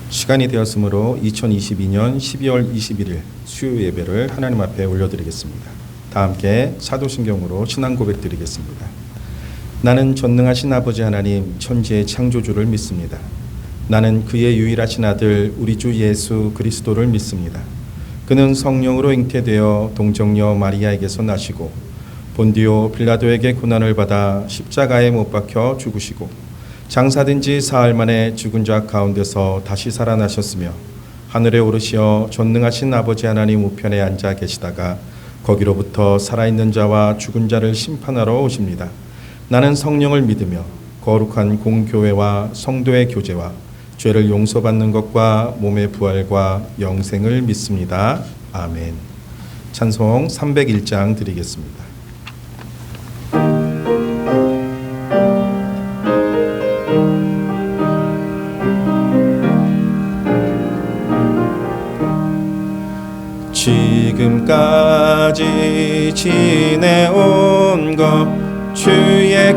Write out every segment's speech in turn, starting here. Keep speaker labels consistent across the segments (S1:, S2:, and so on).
S1: 시간이 되었으므로 2022년 12월 21일 수요 예배를 하나님 앞에 올려드리겠습니다. 다 함께 사도신경으로 신앙 고백 드리겠습니다. 나는 전능하신 아버지 하나님 천지의 창조주를 믿습니다. 나는 그의 유일하신 아들 우리 주 예수 그리스도를 믿습니다. 그는 성령으로 잉태되어 동정녀 마리아에게서 나시고 본디오 빌라도에게 고난을 받아 십자가에 못 박혀 죽으시고 장사된 지 사흘 만에 죽은 자 가운데서 다시 살아나셨으며 하늘에 오르시어 전능하신 아버지 하나님 우편에 앉아 계시다가 거기로부터 살아있는 자와 죽은 자를 심판하러 오십니다. 나는 성령을 믿으며 거룩한 공교회와 성도의 교제와 죄를 용서받는 것과 몸의 부활과 영생을 믿습니다. 아멘. 찬송 301장 드리겠습니다. 지금까지 지내온 것 주의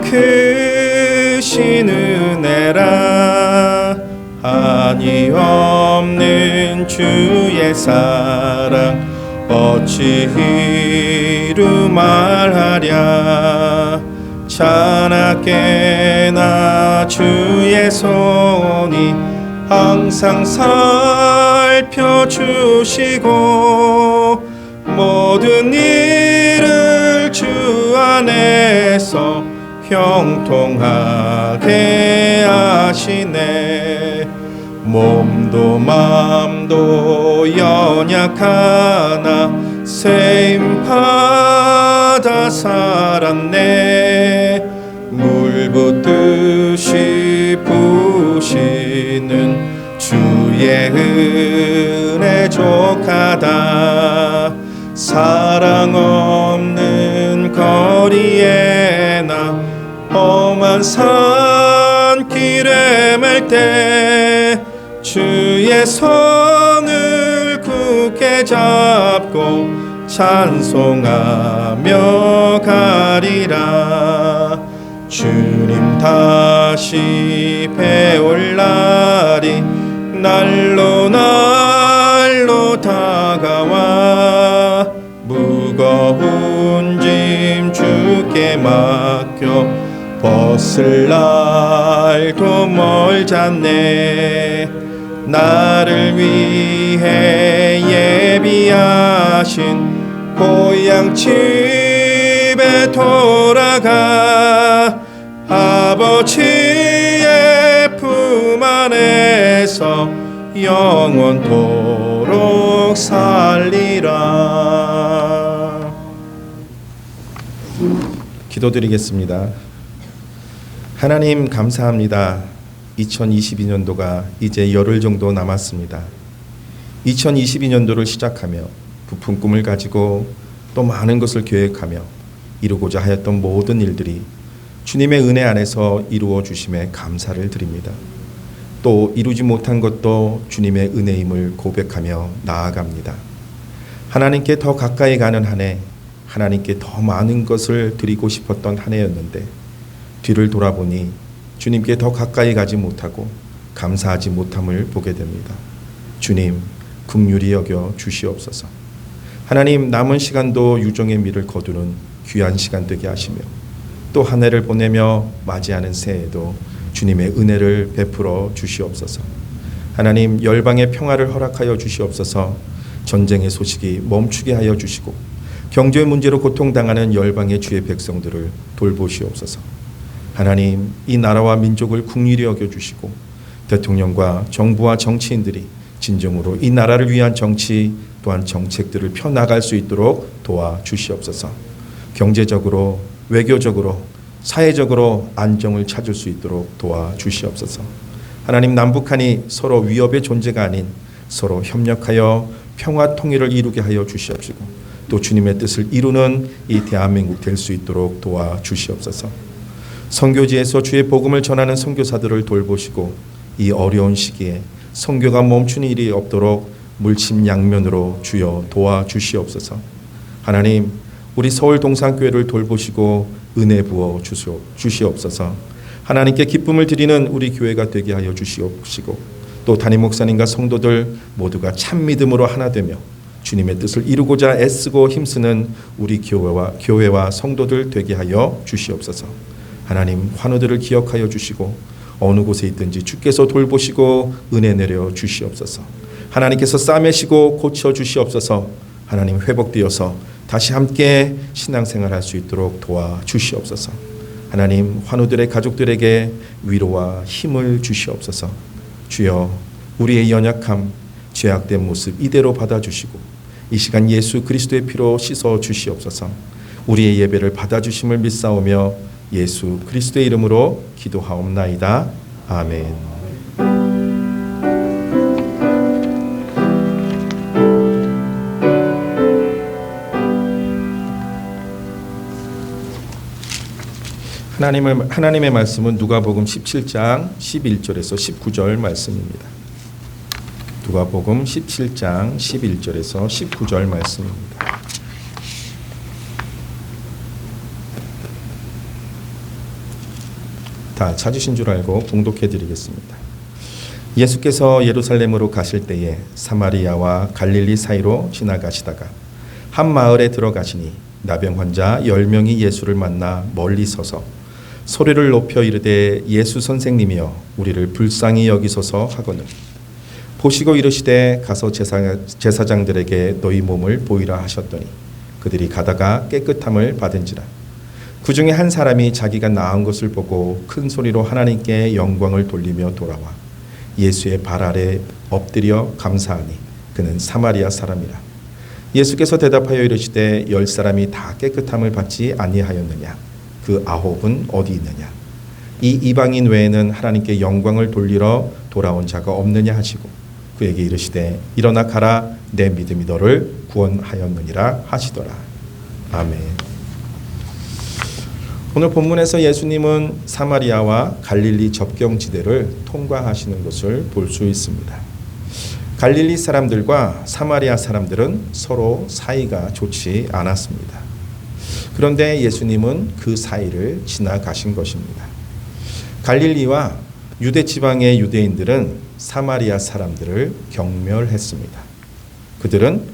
S1: 크신 은혜라 한이 없는 주의 사랑 어찌 이루 말하랴 자나깨나 주의 손이 항상 살펴주시고 모든 일을 주 안에서 형통하게 하시네. 몸도 맘도 연약하나 세임받아 살았네. 물 붓듯이 부시는 주의 은혜 족하다. 사랑 없는 거리에 나 험한 산길에 맬 때 주의 손을 굳게 잡고 찬송하며 가리라. 주님 다시 배올 날이 날로 날로 다가와 무거운 짐 주께 맡겨 벗을 날도 멀잖네. 나를 위해 예비하신 고향 집에 돌아가 아버지의 품 안에서 영원토록 살리라. 기도드리겠습니다. 하나님 감사합니다. 2022년도가 이제 열흘 정도 남았습니다. 2022년도를 시작하며 부푼 꿈을 가지고 또 많은 것을 계획하며 이루고자 하였던 모든 일들이 주님의 은혜 안에서 이루어 주심에 감사를 드립니다. 또 이루지 못한 것도 주님의 은혜임을 고백하며 나아갑니다. 하나님께 더 가까이 가는 한 해, 하나님께 더 많은 것을 드리고 싶었던 한 해였는데 뒤를 돌아보니 주님께 더 가까이 가지 못하고 감사하지 못함을 보게 됩니다. 주님, 긍휼히 여겨 주시옵소서. 하나님, 남은 시간도 유종의 미를 거두는 귀한 시간 되게 하시며 또 한 해를 보내며 맞이하는 새해에도 주님의 은혜를 베풀어 주시옵소서. 하나님, 열방의 평화를 허락하여 주시옵소서. 전쟁의 소식이 멈추게 하여 주시고 경제 문제로 고통당하는 열방의 주의 백성들을 돌보시옵소서. 하나님, 이 나라와 민족을 긍휼히 여겨주시고 대통령과 정부와 정치인들이 진정으로 이 나라를 위한 정치 또한 정책들을 펴나갈 수 있도록 도와주시옵소서. 경제적으로, 외교적으로, 사회적으로 안정을 찾을 수 있도록 도와주시옵소서. 하나님, 남북한이 서로 위협의 존재가 아닌 서로 협력하여 평화 통일을 이루게 하여 주시옵시고 또 주님의 뜻을 이루는 이 대한민국 될 수 있도록 도와주시옵소서. 선교지에서 주의 복음을 전하는 선교사들을 돌보시고 이 어려운 시기에 선교가 멈추는 일이 없도록 물심양면으로 주여 도와주시옵소서. 하나님, 우리 서울 동산교회를 돌보시고 은혜 부어 주시옵소서. 하나님께 기쁨을 드리는 우리 교회가 되게 하여 주시옵시고 또 담임 목사님과 성도들 모두가 참 믿음으로 하나 되며 주님의 뜻을 이루고자 애쓰고 힘쓰는 우리 교회와 성도들 되게 하여 주시옵소서. 하나님, 환우들을 기억하여 주시고 어느 곳에 있든지 주께서 돌보시고 은혜 내려 주시옵소서. 하나님께서 싸매시고 고쳐 주시옵소서. 하나님, 회복되어서 다시 함께 신앙생활할 수 있도록 도와 주시옵소서. 하나님, 환우들의 가족들에게 위로와 힘을 주시옵소서. 주여, 우리의 연약함, 죄악된 모습 이대로 받아주시고 이 시간 예수 그리스도의 피로 씻어 주시옵소서. 우리의 예배를 받아주심을 믿사오며 예수 그리스도의 이름으로 기도하옵나이다. 아멘. 하나님의 말씀은 누가복음 17장 11절에서 19절 말씀입니다. 누가복음 17장 11절에서 19절 말씀입니다. 다 찾으신 줄 알고 봉독해 드리겠습니다. 예수께서 예루살렘으로 가실 때에 사마리아와 갈릴리 사이로 지나가시다가 한 마을에 들어가시니 나병 환자 10명이 예수를 만나 멀리 서서 소리를 높여 이르되 예수 선생님이여 우리를 불쌍히 여기소서 하거늘 보시고 이르시되 가서 제사장들에게 너희 몸을 보이라 하셨더니 그들이 가다가 깨끗함을 받은지라. 그 중에 한 사람이 자기가 나은 것을 보고 큰 소리로 하나님께 영광을 돌리며 돌아와 예수의 발 아래 엎드려 감사하니 그는 사마리아 사람이라. 예수께서 대답하여 이르시되 10사람이 다 깨끗함을 받지 아니하였느냐? 그 9은 어디 있느냐? 이 이방인 외에는 하나님께 영광을 돌리러 돌아온 자가 없느냐 하시고 그에게 이르시되 일어나 가라 내 믿음이 너를 구원하였느니라 하시더라. 아멘. 오늘 본문에서 예수님은 사마리아와 갈릴리 접경지대를 통과하시는 것을 볼 수 있습니다. 갈릴리 사람들과 사마리아 사람들은 서로 사이가 좋지 않았습니다. 그런데 예수님은 그 사이를 지나가신 것입니다. 갈릴리와 유대 지방의 유대인들은 사마리아 사람들을 경멸했습니다. 그들은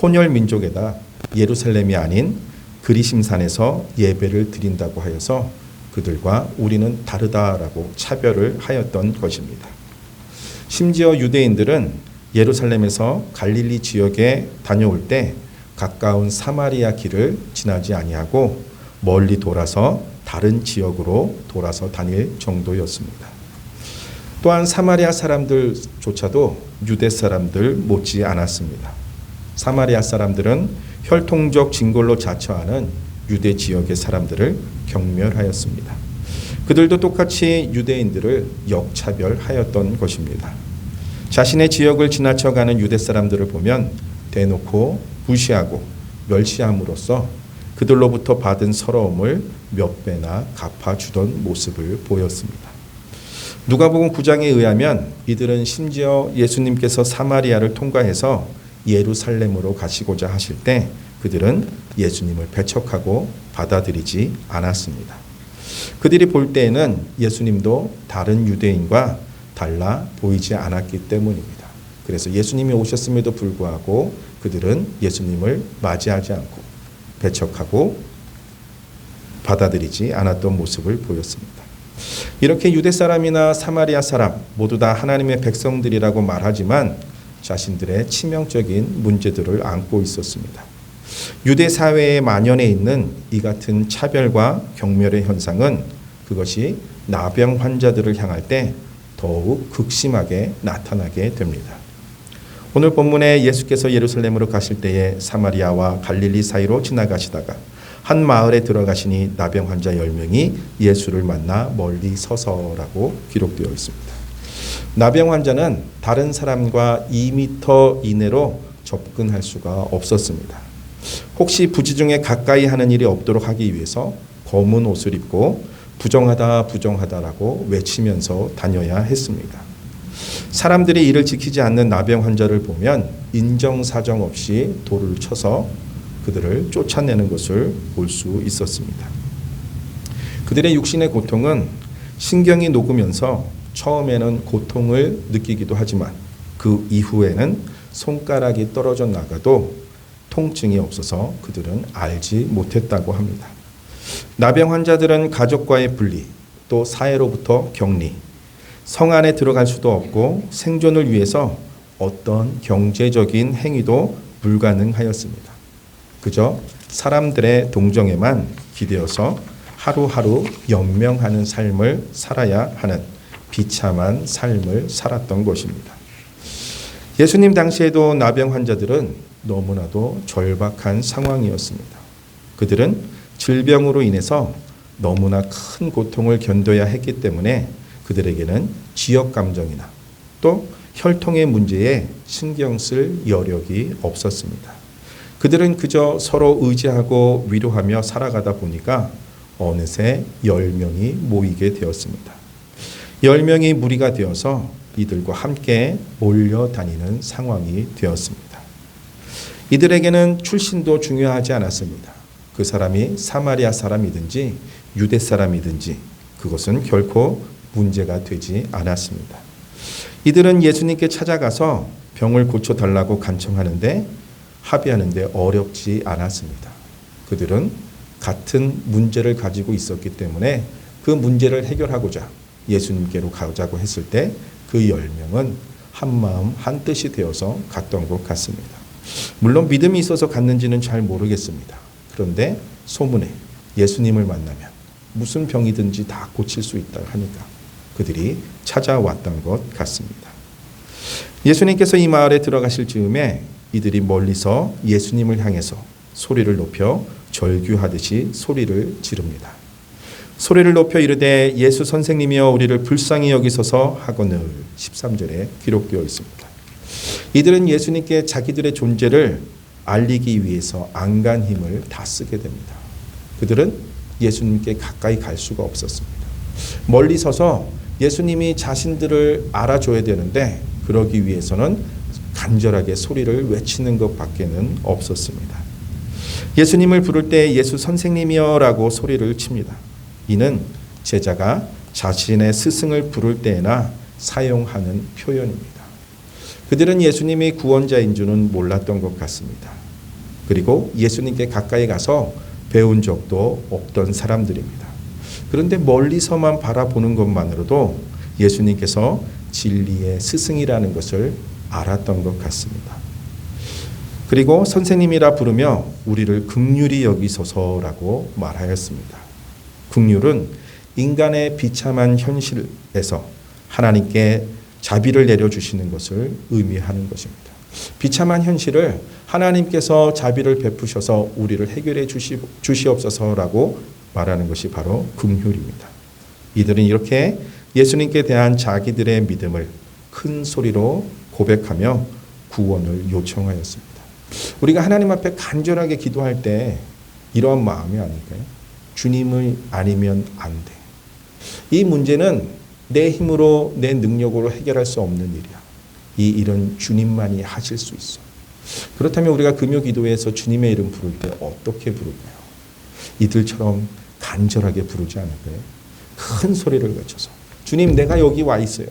S1: 혼혈 민족에다 예루살렘이 아닌 그리심산에서 예배를 드린다고 하여서 그들과 우리는 다르다라고 차별을 하였던 것입니다. 심지어 유대인들은 예루살렘에서 갈릴리 지역에 다녀올 때 가까운 사마리아 길을 지나지 아니하고 멀리 돌아서 다른 지역으로 돌아서 다닐 정도였습니다. 또한 사마리아 사람들조차도 유대 사람들 못지 않았습니다. 사마리아 사람들은 혈통적 진골로 자처하는 유대 지역의 사람들을 경멸하였습니다. 그들도 똑같이 유대인들을 역차별하였던 것입니다. 자신의 지역을 지나쳐가는 유대 사람들을 보면 대놓고 무시하고 멸시함으로써 그들로부터 받은 서러움을 몇 배나 갚아주던 모습을 보였습니다. 누가복음 9장에 의하면 이들은 심지어 예수님께서 사마리아를 통과해서 예루살렘으로 가시고자 하실 때 그들은 예수님을 배척하고 받아들이지 않았습니다. 그들이 볼 때에는 예수님도 다른 유대인과 달라 보이지 않았기 때문입니다. 그래서 예수님이 오셨음에도 불구하고 그들은 예수님을 맞이하지 않고 배척하고 받아들이지 않았던 모습을 보였습니다. 이렇게 유대 사람이나 사마리아 사람 모두 다 하나님의 백성들이라고 말하지만 자신들의 치명적인 문제들을 안고 있었습니다. 유대 사회에 만연해 있는 이 같은 차별과 경멸의 현상은 그것이 나병 환자들을 향할 때 더욱 극심하게 나타나게 됩니다. 오늘 본문에 예수께서 예루살렘으로 가실 때에 사마리아와 갈릴리 사이로 지나가시다가 한 마을에 들어가시니 나병 환자 10명이 예수를 만나 멀리 서서라고 기록되어 있습니다. 나병 환자는 다른 사람과 2m 이내로 접근할 수가 없었습니다. 혹시 부지중에 가까이 하는 일이 없도록 하기 위해서 검은 옷을 입고 부정하다라고 외치면서 다녀야 했습니다. 사람들이 이를 지키지 않는 나병 환자를 보면 인정사정 없이 돌을 쳐서 그들을 쫓아내는 것을 볼 수 있었습니다. 그들의 육신의 고통은 신경이 녹으면서 처음에는 고통을 느끼기도 하지만 그 이후에는 손가락이 떨어져 나가도 통증이 없어서 그들은 알지 못했다고 합니다. 나병 환자들은 가족과의 분리, 또 사회로부터 격리, 성 안에 들어갈 수도 없고 생존을 위해서 어떤 경제적인 행위도 불가능하였습니다. 그저 사람들의 동정에만 기대어서 하루하루 연명하는 삶을 살아야 하는 비참한 삶을 살았던 것입니다. 예수님 당시에도 나병 환자들은 너무나도 절박한 상황이었습니다. 그들은 질병으로 인해서 너무나 큰 고통을 견뎌야 했기 때문에 그들에게는 지역 감정이나 또 혈통의 문제에 신경 쓸 여력이 없었습니다. 그들은 그저 서로 의지하고 위로하며 살아가다 보니까 어느새 10명이 모이게 되었습니다. 10명이 무리가 되어서 이들과 함께 몰려다니는 상황이 되었습니다. 이들에게는 출신도 중요하지 않았습니다. 그 사람이 사마리아 사람이든지 유대 사람이든지 그것은 결코 문제가 되지 않았습니다. 이들은 예수님께 찾아가서 병을 고쳐달라고 간청하는데 합의하는데 어렵지 않았습니다. 그들은 같은 문제를 가지고 있었기 때문에 그 문제를 해결하고자 예수님께로 가자고 했을 때 그 10명은 한마음 한뜻이 되어서 갔던 것 같습니다. 물론 믿음이 있어서 갔는지는 잘 모르겠습니다. 그런데 소문에 예수님을 만나면 무슨 병이든지 다 고칠 수 있다 하니까 그들이 찾아왔던 것 같습니다. 예수님께서 이 마을에 들어가실 즈음에 이들이 멀리서 예수님을 향해서 소리를 높여 절규하듯이 소리를 지릅니다. 소리를 높여 이르되 예수 선생님이여 우리를 불쌍히 여기소서 하거늘 13절에 기록되어 있습니다. 이들은 예수님께 자기들의 존재를 알리기 위해서 안간 힘을 다 쓰게 됩니다. 그들은 예수님께 가까이 갈 수가 없었습니다. 멀리 서서 예수님이 자신들을 알아줘야 되는데 그러기 위해서는 간절하게 소리를 외치는 것밖에는 없었습니다. 예수님을 부를 때 예수 선생님이여 라고 소리를 칩니다. 이는 제자가 자신의 스승을 부를 때에나 사용하는 표현입니다. 그들은 예수님이 구원자인 줄은 몰랐던 것 같습니다. 그리고 예수님께 가까이 가서 배운 적도 없던 사람들입니다. 그런데 멀리서만 바라보는 것만으로도 예수님께서 진리의 스승이라는 것을 알았던 것 같습니다. 그리고 선생님이라 부르며 우리를 긍휼히 여기소서라고 말하였습니다. 긍휼은 인간의 비참한 현실에서 하나님께 자비를 내려주시는 것을 의미하는 것입니다. 비참한 현실을 하나님께서 자비를 베푸셔서 우리를 해결해 주시옵소서라고 말하는 것이 바로 긍휼입니다. 이들은 이렇게 예수님께 대한 자기들의 믿음을 큰 소리로 고백하며 구원을 요청하였습니다. 우리가 하나님 앞에 간절하게 기도할 때 이러한 마음이 아닐까요? 주님을 아니면 안 돼. 이 문제는 내 힘으로 내 능력으로 해결할 수 없는 일이야. 이 일은 주님만이 하실 수 있어. 그렇다면 우리가 금요 기도에서 주님의 이름 부를 때 어떻게 부를까요? 이들처럼 간절하게 부르지 않을까요? 큰 소리를 외쳐서 주님 내가 여기 와 있어요.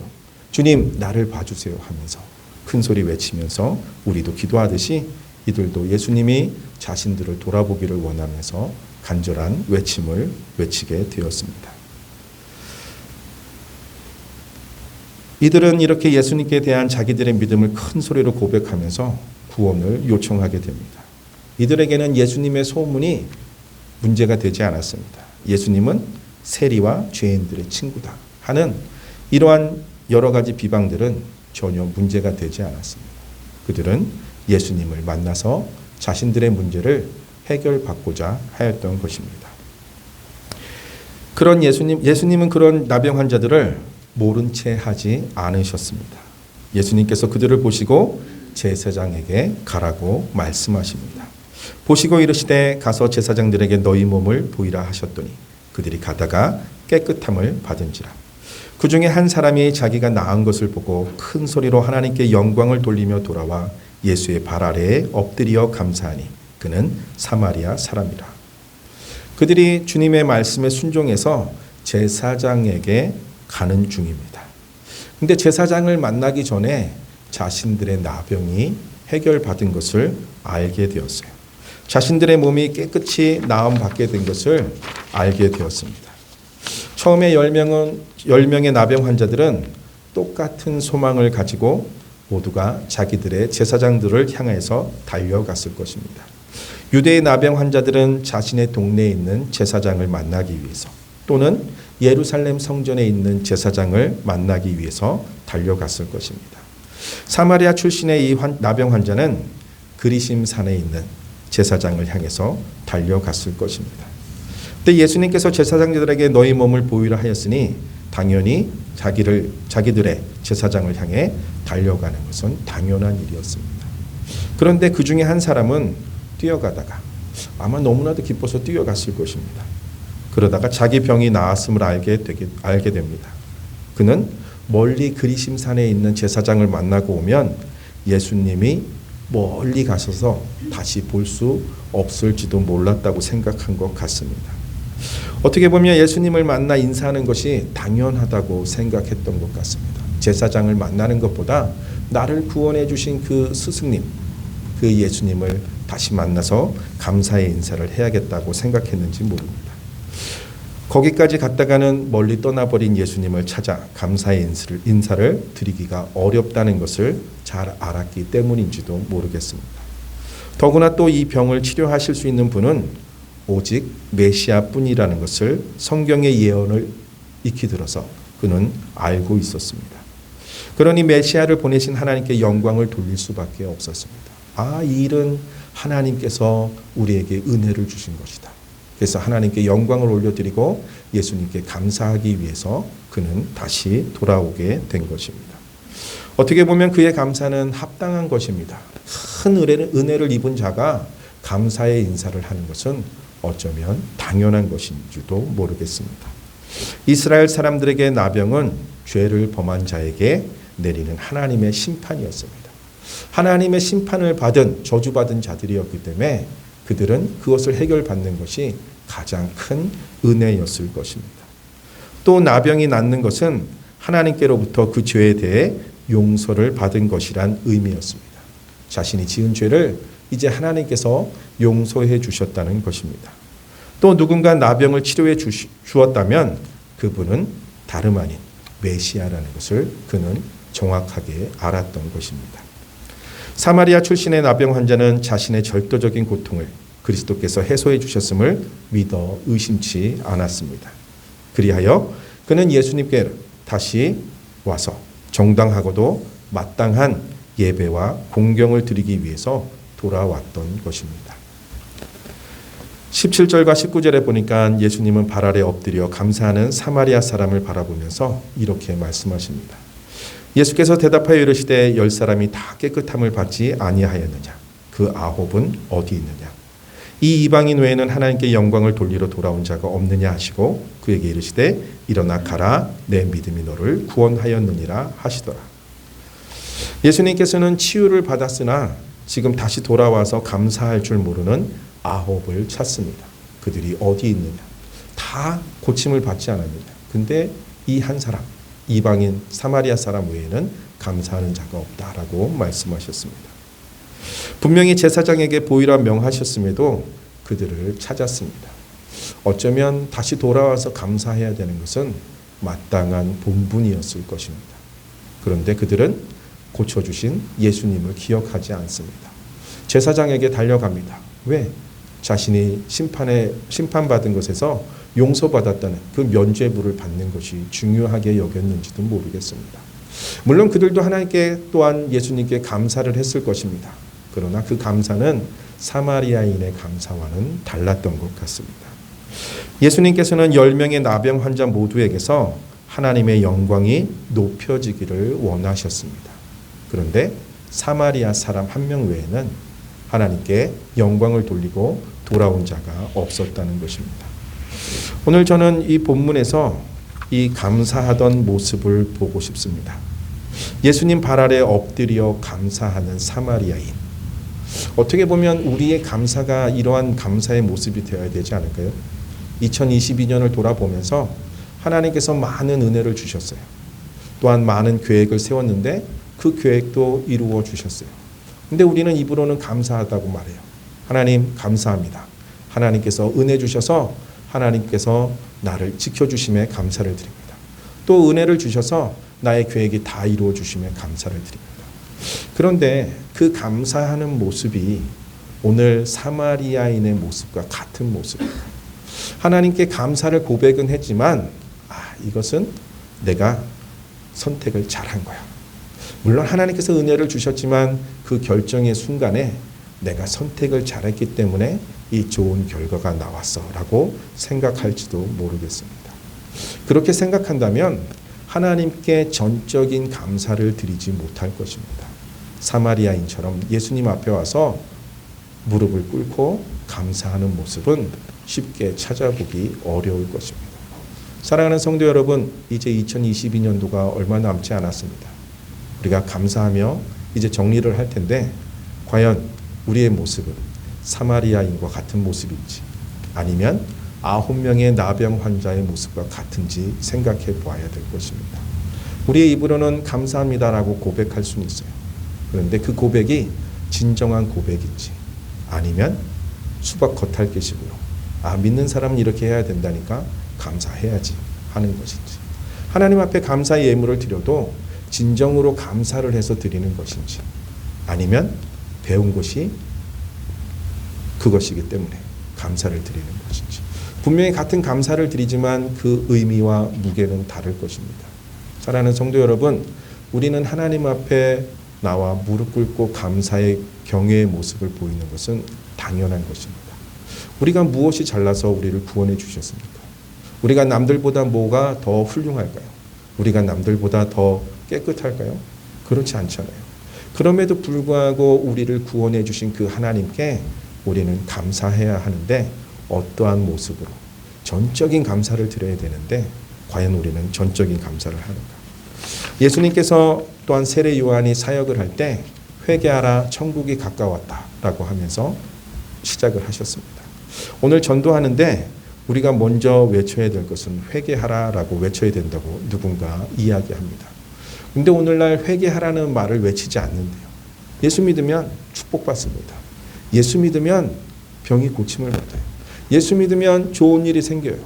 S1: 주님 나를 봐주세요 하면서 큰 소리 외치면서 우리도 기도하듯이 이들도 예수님이 자신들을 돌아보기를 원하면서 간절한 외침을 외치게 되었습니다. 이들은 이렇게 예수님께 대한 자기들의 믿음을 큰 소리로 고백하면서 구원을 요청하게 됩니다. 이들에게는 예수님의 소문이 문제가 되지 않았습니다. 예수님은 세리와 죄인들의 친구다 하는 이러한 여러 가지 비방들은 전혀 문제가 되지 않았습니다. 그들은 예수님을 만나서 자신들의 문제를 해결받고자 하였던 것입니다. 그런 예수님은 그런 나병 환자들을 모른 채 하지 않으셨습니다. 예수님께서 그들을 보시고 제사장에게 가라고 말씀하십니다. 보시고 이르시되 가서 제사장들에게 너희 몸을 보이라 하셨더니 그들이 가다가 깨끗함을 받은지라. 그 중에 한 사람이 자기가 나은 것을 보고 큰 소리로 하나님께 영광을 돌리며 돌아와 예수의 발 아래에 엎드려 감사하니 그는 사마리아 사람이라. 그들이 주님의 말씀에 순종해서 제사장에게 가는 중입니다. 근데 제사장을 만나기 전에 자신들의 나병이 해결받은 것을 알게 되었어요. 자신들의 몸이 깨끗이 나음받게 된 것을 알게 되었습니다. 처음에 10명의 나병 환자들은 똑같은 소망을 가지고 모두가 자기들의 제사장들을 향해서 달려갔을 것입니다. 유대의 나병 환자들은 자신의 동네에 있는 제사장을 만나기 위해서 또는 예루살렘 성전에 있는 제사장을 만나기 위해서 달려갔을 것입니다. 사마리아 출신의 이 나병 환자는 그리심 산에 있는 제사장을 향해서 달려갔을 것입니다. 근데 예수님께서 제사장들에게 너희 몸을 보이라 하였으니 당연히 자기들의 제사장을 향해 달려가는 것은 당연한 일이었습니다. 그런데 그 중에 한 사람은 뛰어가다가 아마 너무나도 기뻐서 뛰어갔을 것입니다. 그러다가 자기 병이 나았음을 알게 됩니다. 그는 멀리 그리심산에 있는 제사장을 만나고 오면 예수님이 멀리 가셔서 다시 볼 수 없을지도 몰랐다고 생각한 것 같습니다. 어떻게 보면 예수님을 만나 인사하는 것이 당연하다고 생각했던 것 같습니다. 제사장을 만나는 것보다 나를 구원해 주신 그 스승님, 그 예수님을 다시 만나서 감사의 인사를 해야겠다고 생각했는지 모릅니다. 거기까지 갔다가는 멀리 떠나버린 예수님을 찾아 감사의 인사를 드리기가 어렵다는 것을 잘 알았기 때문인지도 모르겠습니다. 더구나 또 이 병을 치료하실 수 있는 분은 오직 메시아뿐이라는 것을 성경의 예언을 익히 들어서 그는 알고 있었습니다. 그러니 메시아를 보내신 하나님께 영광을 돌릴 수밖에 없었습니다. 이 일은 하나님께서 우리에게 은혜를 주신 것이다. 그래서 하나님께 영광을 올려드리고 예수님께 감사하기 위해서 그는 다시 돌아오게 된 것입니다. 어떻게 보면 그의 감사는 합당한 것입니다. 큰 은혜를 입은 자가 감사의 인사를 하는 것은 어쩌면 당연한 것인지도 모르겠습니다. 이스라엘 사람들에게 나병은 죄를 범한 자에게 내리는 하나님의 심판이었습니다. 하나님의 심판을 받은 저주받은 자들이었기 때문에 그들은 그것을 해결받는 것이 가장 큰 은혜였을 것입니다. 또 나병이 낫는 것은 하나님께로부터 그 죄에 대해 용서를 받은 것이란 의미였습니다. 자신이 지은 죄를 이제 하나님께서 용서해 주셨다는 것입니다. 또 누군가 나병을 치료해 주었다면 그분은 다름 아닌 메시아라는 것을 그는 정확하게 알았던 것입니다. 사마리아 출신의 나병 환자는 자신의 절도적인 고통을 그리스도께서 해소해 주셨음을 믿어 의심치 않았습니다. 그리하여 그는 예수님께 다시 와서 정당하고도 마땅한 예배와 공경을 드리기 위해서 돌아왔던 것입니다. 17절과 19절에 보니까 예수님은 발 아래 엎드려 감사하는 사마리아 사람을 바라보면서 이렇게 말씀하십니다. 예수께서 대답하여 이르시되 10사람이 다 깨끗함을 받지 아니하였느냐? 그 9은 어디 있느냐? 이 이방인 외에는 하나님께 영광을 돌리러 돌아온 자가 없느냐 하시고 그에게 이르시되 일어나 가라 내 믿음이 너를 구원하였느니라 하시더라. 예수님께서는 치유를 받았으나 지금 다시 돌아와서 감사할 줄 모르는 9을 찾습니다. 그들이 어디 있느냐? 다 고침을 받지 않았느냐? 근데 이 한 사람 이방인 사마리아 사람 외에는 감사하는 자가 없다라고 말씀하셨습니다. 분명히 제사장에게 보이라 명하셨음에도 그들을 찾았습니다. 어쩌면 다시 돌아와서 감사해야 되는 것은 마땅한 본분이었을 것입니다. 그런데 그들은 고쳐주신 예수님을 기억하지 않습니다. 제사장에게 달려갑니다. 왜? 자신이 심판받은 것에서 용서받았다는 그 면죄부를 받는 것이 중요하게 여겼는지도 모르겠습니다. 물론 그들도 하나님께 또한 예수님께 감사를 했을 것입니다. 그러나 그 감사는 사마리아인의 감사와는 달랐던 것 같습니다. 예수님께서는 10명의 나병 환자 모두에게서 하나님의 영광이 높여지기를 원하셨습니다. 그런데 사마리아 사람 한 명 외에는 하나님께 영광을 돌리고 돌아온 자가 없었다는 것입니다. 오늘 저는 이 본문에서 이 감사하던 모습을 보고 싶습니다. 예수님 발 아래 엎드려 감사하는 사마리아인. 어떻게 보면 우리의 감사가 이러한 감사의 모습이 되어야 되지 않을까요? 2022년을 돌아보면서 하나님께서 많은 은혜를 주셨어요. 또 또한 많은 계획을 세웠는데 그 계획도 이루어 주셨어요. 근데 우리는 입으로는 감사하다고 말해요. 하나님 감사합니다. 하나님께서 은혜 주셔서 하나님께서 나를 지켜주심에 감사를 드립니다. 또 은혜를 주셔서 나의 계획이 다 이루어 주심에 감사를 드립니다. 그런데 그 감사하는 모습이 오늘 사마리아인의 모습과 같은 모습이에요. 하나님께 감사를 고백은 했지만 이것은 내가 선택을 잘한 거야. 물론 하나님께서 은혜를 주셨지만 그 결정의 순간에 내가 선택을 잘했기 때문에 이 좋은 결과가 나왔어 라고 생각할지도 모르겠습니다. 그렇게 생각한다면 하나님께 전적인 감사를 드리지 못할 것입니다. 사마리아인처럼 예수님 앞에 와서 무릎을 꿇고 감사하는 모습은 쉽게 찾아보기 어려울 것입니다. 사랑하는 성도 여러분, 이제 2022년도가 얼마 남지 않았습니다. 우리가 감사하며 이제 정리를 할 텐데 과연 우리의 모습은 사마리아인과 같은 모습인지 아니면 9명의 나병 환자의 모습과 같은지 생각해 보아야 될 것입니다. 우리의 입으로는 감사합니다라고 고백할 수는 있어요. 그런데 그 고백이 진정한 고백인지 아니면 수박 겉핥기식으로 믿는 사람은 이렇게 해야 된다니까 감사해야지 하는 것인지, 하나님 앞에 감사의 예물을 드려도 진정으로 감사를 해서 드리는 것인지 아니면 배운 것이 그것이기 때문에 감사를 드리는 것인지, 분명히 같은 감사를 드리지만 그 의미와 무게는 다를 것입니다. 사랑하는 성도 여러분, 우리는 하나님 앞에 나와 무릎 꿇고 감사의 경외의 모습을 보이는 것은 당연한 것입니다. 우리가 무엇이 잘나서 우리를 구원해 주셨습니까? 우리가 남들보다 뭐가 더 훌륭할까요? 우리가 남들보다 더 깨끗할까요? 그렇지 않잖아요. 그럼에도 불구하고 우리를 구원해 주신 그 하나님께 우리는 감사해야 하는데 어떠한 모습으로 전적인 감사를 드려야 되는데 과연 우리는 전적인 감사를 하는가? 예수님께서 또한 세례 요한이 사역을 할 때 회개하라 천국이 가까웠다라고 하면서 시작을 하셨습니다. 오늘 전도하는데 우리가 먼저 외쳐야 될 것은 회개하라라고 외쳐야 된다고 누군가 이야기합니다. 근데 오늘날 회개하라는 말을 외치지 않는데요. 예수 믿으면 축복받습니다. 예수 믿으면 병이 고침을 받아요. 예수 믿으면 좋은 일이 생겨요.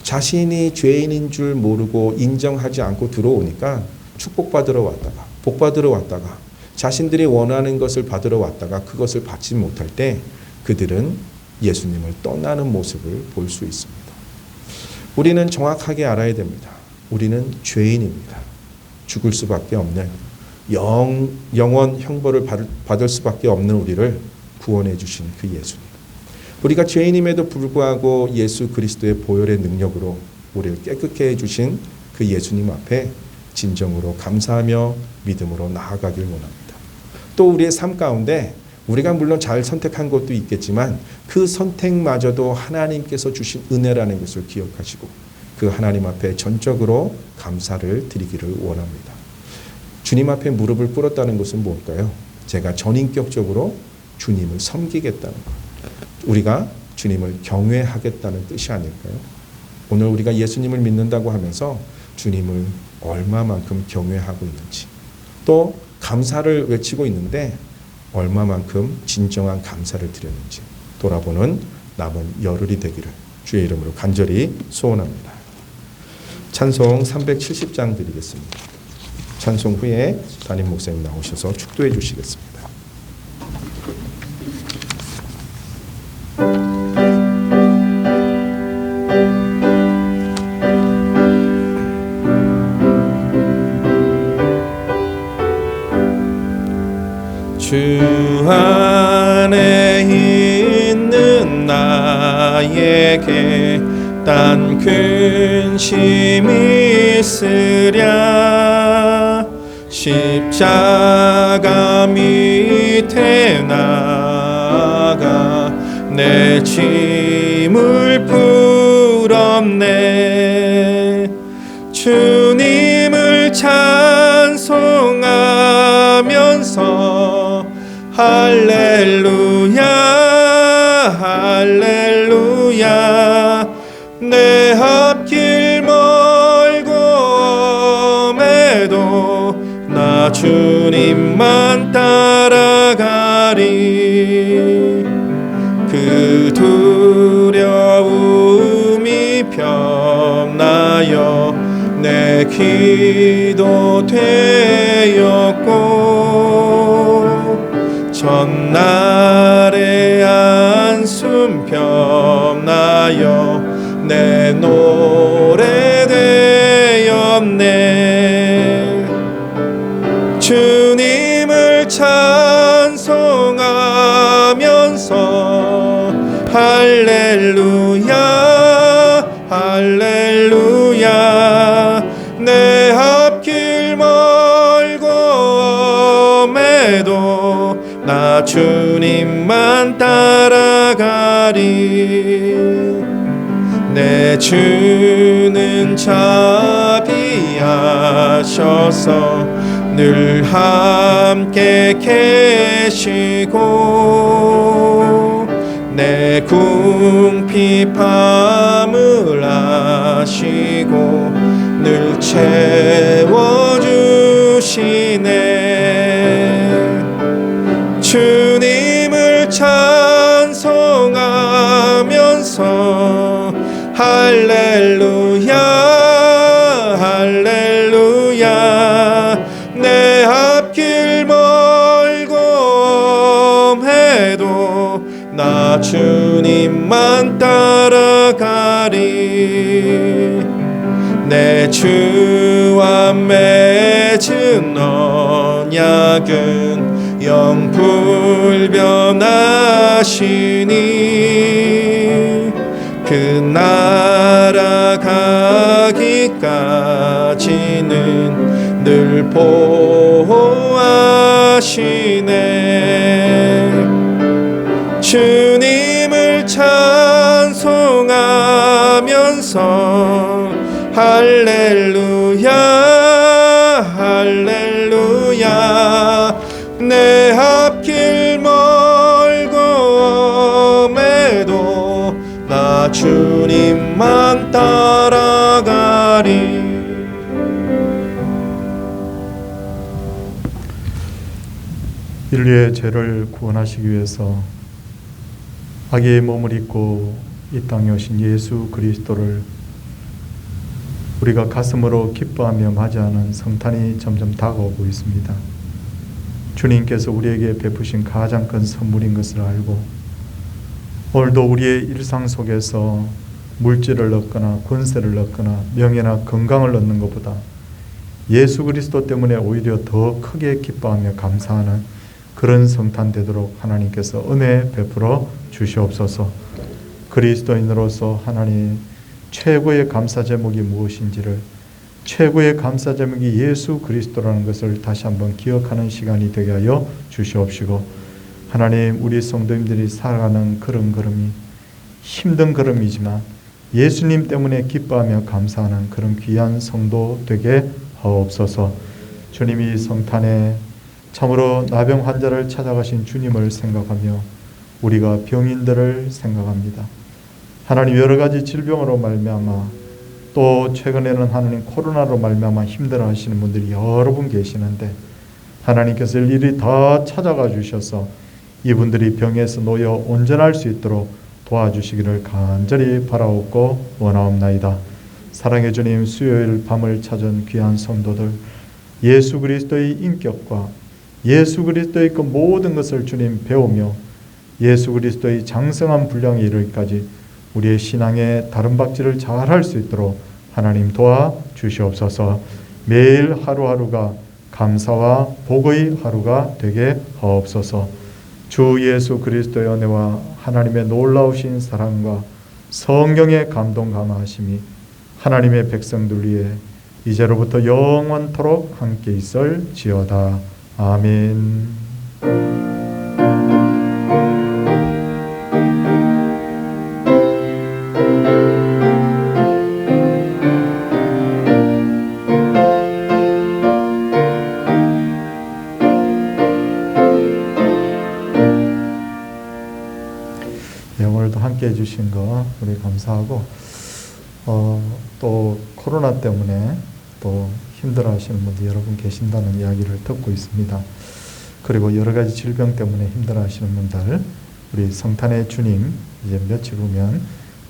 S1: 자신이 죄인인 줄 모르고 인정하지 않고 들어오니까 축복받으러 왔다가 복받으러 왔다가 자신들이 원하는 것을 받으러 왔다가 그것을 받지 못할 때 그들은 예수님을 떠나는 모습을 볼 수 있습니다. 우리는 정확하게 알아야 됩니다. 우리는 죄인입니다. 죽을 수밖에 없는 영원 형벌을 받을 수밖에 없는 우리를 구원해 주신 그 예수님. 우리가 죄인임에도 불구하고 예수 그리스도의 보혈의 능력으로 우리를 깨끗게 해주신 그 예수님 앞에 진정으로 감사하며 믿음으로 나아가길 원합니다. 또 우리의 삶 가운데 우리가 물론 잘 선택한 것도 있겠지만 그 선택마저도 하나님께서 주신 은혜라는 것을 기억하시고 그 하나님 앞에 전적으로 감사를 드리기를 원합니다. 주님 앞에 무릎을 꿇었다는 것은 뭘까요? 제가 전인격적으로 주님을 섬기겠다는 것. 우리가 주님을 경외하겠다는 뜻이 아닐까요? 오늘 우리가 예수님을 믿는다고 하면서 주님을 얼마만큼 경외하고 있는지, 또 감사를 외치고 있는데 얼마만큼 진정한 감사를 드렸는지 돌아보는 남은 열흘이 되기를 주의 이름으로 간절히 소원합니다. 찬송 370장 드리겠습니다. 찬송 후에 담임 목사님 나오셔서 축도해 주시겠습니다.
S2: 주 안에 있는 나에게 딴 근심이 있으랴 십자가 밑에 나가 내 짐을 풀었네. 주님을 찬송하면서 할렐루야 할렐루야 내 앞길 멀고 주님만 따라가리. 그 두려움이 변하여 내 기도 되었고, 전날의 한숨 변하여 내 노래 되었네. 주님을 찬송하면서 할렐루야 할렐루야. 내 앞길 멀고 험해도 나 주님만 따라가리. 내 주는 자비하셔서 늘 함께 계시고, 내 궁핍함을 아시고 늘 채워주시네. 주님을 찬송하면서 할렐루야 할렐루야. 내 앞길 멀고 험해도 나 주님만 따라가리. 내 주와 맺은 언약은 영 불변하시니, 그 나라 가기까지는 늘 보호하시네. 주님을 찬송하면서 할렐루야 할렐루야. 내 앞길 멀고 험해도 나 주님만 따라가리.
S3: 인류의 죄를 구원하시기 위해서 악의 몸을 입고 이 땅에 오신 예수 그리스도를 우리가 가슴으로 기뻐하며 맞이하는 성탄이 점점 다가오고 있습니다. 주님께서 우리에게 베푸신 가장 큰 선물인 것을 알고, 오늘도 우리의 일상 속에서 물질을 얻거나 권세를 얻거나 명예나 건강을 얻는 것보다 예수 그리스도 때문에 오히려 더 크게 기뻐하며 감사하는 그런 성탄 되도록 하나님께서 은혜 베풀어 주시옵소서. 그리스도인으로서 하나님 최고의 감사 제목이 무엇인지를, 최고의 감사 제목이 예수 그리스도라는 것을 다시 한번 기억하는 시간이 되게 하여 주시옵시고, 하나님 우리 성도님들이 살아가는 그런 걸음이 힘든 걸음이지만 예수님 때문에 기뻐하며 감사하는 그런 귀한 성도 되게 하옵소서. 주님이 성탄에 참으로 나병 환자를 찾아가신 주님을 생각하며 우리가 병인들을 생각합니다. 하나님 여러 가지 질병으로 말미암아, 또 최근에는 하나님 코로나로 말미암아 힘들어하시는 분들이 여러 분 계시는데, 하나님께서 일일이 다 찾아가 주셔서 이분들이 병에서 놓여 온전할 수 있도록 도와주시기를 간절히 바라옵고 원하옵나이다. 사랑의 주님, 수요일 밤을 찾은 귀한 성도들, 예수 그리스도의 인격과 예수 그리스도의 그 모든 것을 주님 배우며 예수 그리스도의 장성한 분량에 이르기까지 우리의 신앙의 다름박질을 잘 할 수 있도록 하나님 도와주시옵소서. 매일 하루하루가 감사와 복의 하루가 되게 하옵소서. 주 예수 그리스도의 은혜와 하나님의 놀라우신 사랑과 성령의 감동 감화하심이 하나님의 백성들 위에 이제로부터 영원토록 함께 있을지어다. 아멘. 오늘도 함께 해주신 거 우리 감사하고, 또 코로나 때문에 또 힘들어하시는 분들 여러분 계신다는 이야기를 듣고 있습니다. 그리고 여러 가지 질병 때문에 힘들어하시는 분들, 우리 성탄의 주님 이제 며칠 후면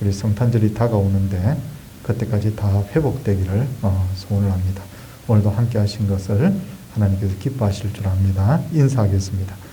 S3: 우리 성탄절이 다가오는데 그때까지 다 회복되기를 소원을 합니다. 오늘도 함께 하신 것을 하나님께서 기뻐하실 줄 압니다. 인사하겠습니다.